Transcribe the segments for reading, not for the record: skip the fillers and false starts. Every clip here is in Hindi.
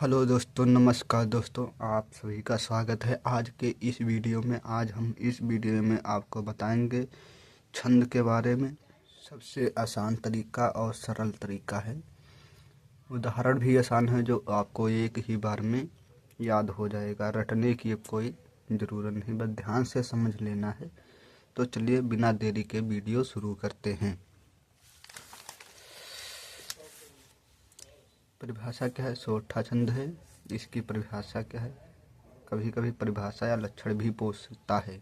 हेलो दोस्तों, नमस्कार दोस्तों, आप सभी का स्वागत है आज के इस वीडियो में। आज हम इस वीडियो में आपको बताएंगे छंद के बारे में। सबसे आसान तरीका और सरल तरीका है। उदाहरण भी आसान है जो आपको एक ही बार में याद हो जाएगा। रटने की कोई ज़रूरत नहीं, बस ध्यान से समझ लेना है। तो चलिए बिना देरी के वीडियो शुरू करते हैं। परिभाषा क्या है? सोठा छंद है। इसकी परिभाषा क्या है? कभी कभी परिभाषा या लक्षण भी पूछ सकता है।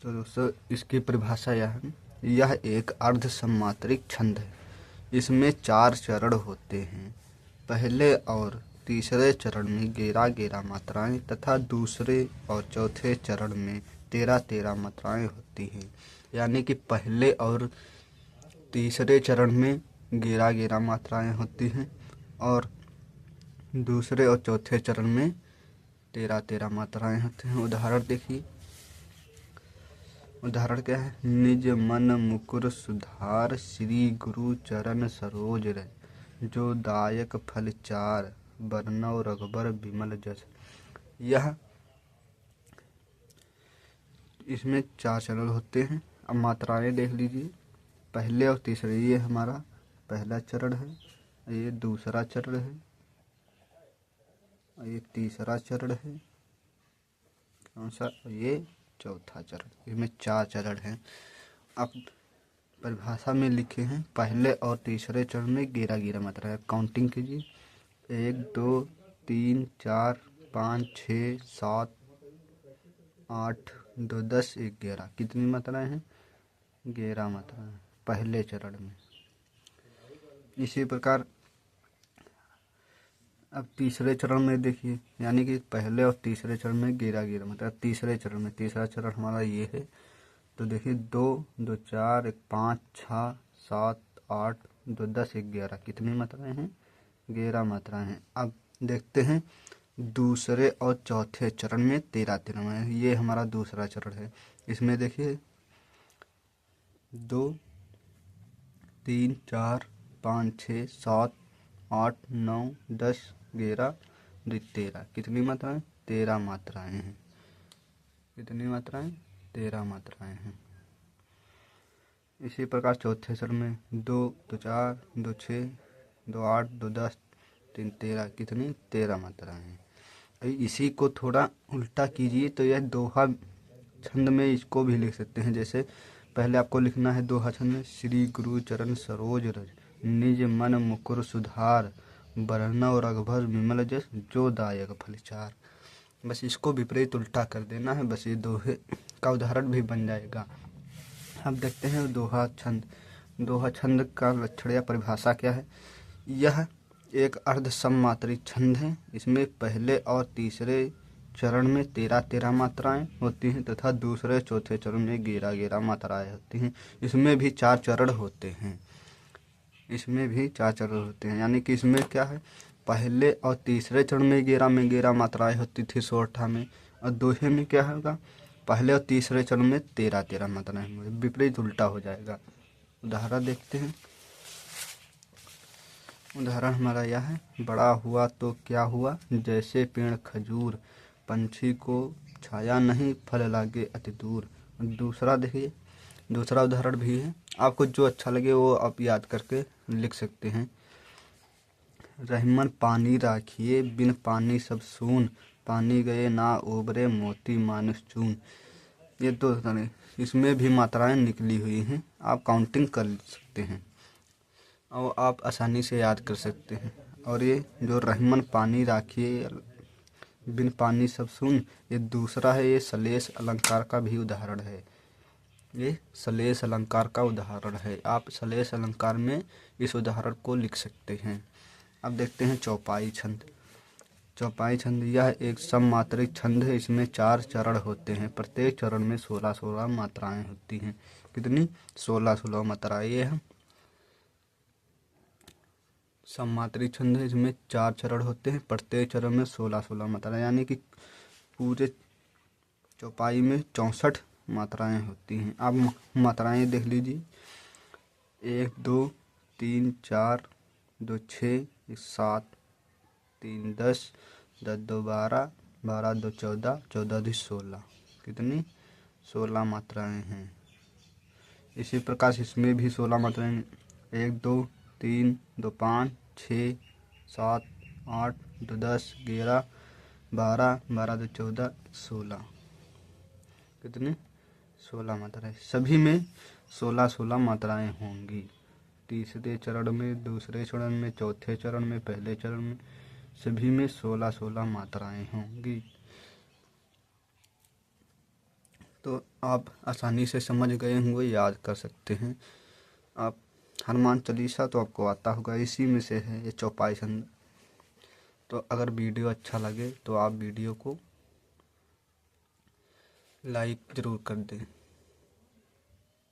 तो दोस्तों, इसकी परिभाषा यह एक अर्ध सम्मात्रिक छंद है। इसमें 4 चरण होते हैं। पहले और तीसरे चरण में 11-11 मात्राएं तथा दूसरे और चौथे चरण में 13-13 मात्राएं होती हैं। यानी कि पहले और तीसरे चरण में 11-11 मात्राएं होती हैं और दूसरे और चौथे चरण में 13-13 मात्राएं होती हैं। उदाहरण देखिए। उदाहरण क्या है? निज मन मुकुर सुधार, श्री गुरु चरण सरोज रज, जो दायक फल चार, बरनौ रघुबर विमल जस। यह इसमें 4 चरण होते हैं। अब मात्राएं देख लीजिए। पहले और तीसरे, ये हमारा पहला चरण है, ये दूसरा चरण है, ये तीसरा चरण है, कौन सा? ये चौथा चरण। इसमें 4 चरण हैं। अब परिभाषा में लिखे हैं पहले और तीसरे चरण में 11-11 मात्रा है। काउंटिंग कीजिए। 1 2 3 4 5 6 7 8 2 10 11। कितनी मात्राएं हैं? 11 मात्राएं पहले चरण में। इसी प्रकार अब तीसरे चरण में देखिए, यानी कि पहले और तीसरे चरण में 11-11 मतलब तीसरे चरण में। तीसरा चरण हमारा ये है। तो देखिए 2 2 4 1 5 6 7 8 2 10 11। कितनी मात्राएं हैं? 11 मात्राएं हैं। अब देखते हैं दूसरे और चौथे चरण में 13-13 में। ये हमारा दूसरा चरण है। इसमें देखिए 2 3 4 5 6 7 8 9 10 11 13। कितनी मात्राएं? 13 मात्राएं हैं। कितनी मात्राएं? 13 मात्राएं हैं। इसी प्रकार चौथे चरण में 2 2 4 2 6 2 8 2 10 3 13। कितनी? 13 मात्राएं हैं। इसी को थोड़ा उल्टा कीजिए तो यह दोहा छंद में इसको भी लिख सकते हैं। जैसे पहले आपको लिखना है दोहा छंद में, श्री गुरु चरण सरोज रज, निज मन मुकुर सुधार, बरनौ रघुबर विमल जस, जो दायक फल चार। बस इसको विपरीत उल्टा कर देना है। बस ये दोहे का उदाहरण भी बन जाएगा। अब देखते हैं दोहा छंद। दोहा छंद का लक्षण या परिभाषा क्या है? यह एक अर्ध सम्मात्रिक छंद है। इसमें पहले और तीसरे चरण में 13-13 मात्राएं होती हैं तथा दूसरे चौथे चरण में 11-11 मात्राएं होती हैं। इसमें भी 4 चरण होते हैं। इसमें भी 4 चरण होते हैं। यानी कि इसमें क्या है? पहले और तीसरे चरण में 11 मात्राएं होती थी सोठा में, और दोहे में क्या होगा? पहले और तीसरे चरण में 13-13 मात्राएं होंगी। विपरीत उल्टा हो जाएगा। उदाहरण देखते हैं। उदाहरण हमारा यह है, बड़ा हुआ तो क्या हुआ, जैसे पेड़ खजूर, पंछी को छाया नहीं, फल लागे अति दूर। दूसरा देखिए, दूसरा उदाहरण भी है। आपको जो अच्छा लगे वो आप याद करके लिख सकते हैं। रहमन पानी राखिए, बिन पानी सब सून, पानी गए ना ओबरे, मोती मानुष चून। ये 2 तरह, इसमें भी मात्राएं निकली हुई हैं। आप काउंटिंग कर सकते हैं और आप आसानी से याद कर सकते हैं। और ये जो रहमन पानी राखिए, बिन पानी सब सून, ये दूसरा है। ये सलेश अलंकार का भी उदाहरण है। ये सलेश अलंकार का उदाहरण है। आप सलेश अलंकार में इस उदाहरण को लिख सकते हैं। अब देखते हैं चौपाई छंद। चौपाई छंद यह एक सममात्रिक छंद है। इसमें 4 चरण होते हैं। प्रत्येक चरण में 16-16 मात्राएं होती हैं। कितनी? 16-16 मात्राएं। ये है सममात्रिक छंद है। इसमें 4 चरण होते हैं। प्रत्येक चरण में 16-16 मात्राएं, यानी कि पूरे चौपाई में 64 मात्राएं होती हैं। अब मात्राएं देख लीजिए। 1 2 3 4 2 6 7 3 10, 10 2 12, 12 2 14, 14 2 16, कितनी 16 मात्राएं हैं। इसी प्रकार से इसमें भी 16 मात्राएं 1 2 3 2 5 6 7 8 2 10 11 12, 12 2 14, 16, कितनी 16 मात्राएं। सभी में 16 मात्राएं होंगी। तीसरे चरण में, दूसरे चरण में, चौथे चरण में, पहले चरण में, सभी में 16 मात्राएं होंगी। तो आप आसानी से समझ गए होंगे, याद कर सकते हैं आप। हनुमान चालीसा तो आपको आता होगा, इसी में से है ये चौपाई छंद। तो अगर वीडियो अच्छा लगे तो आप वीडियो को लाइक ज़रूर कर दें।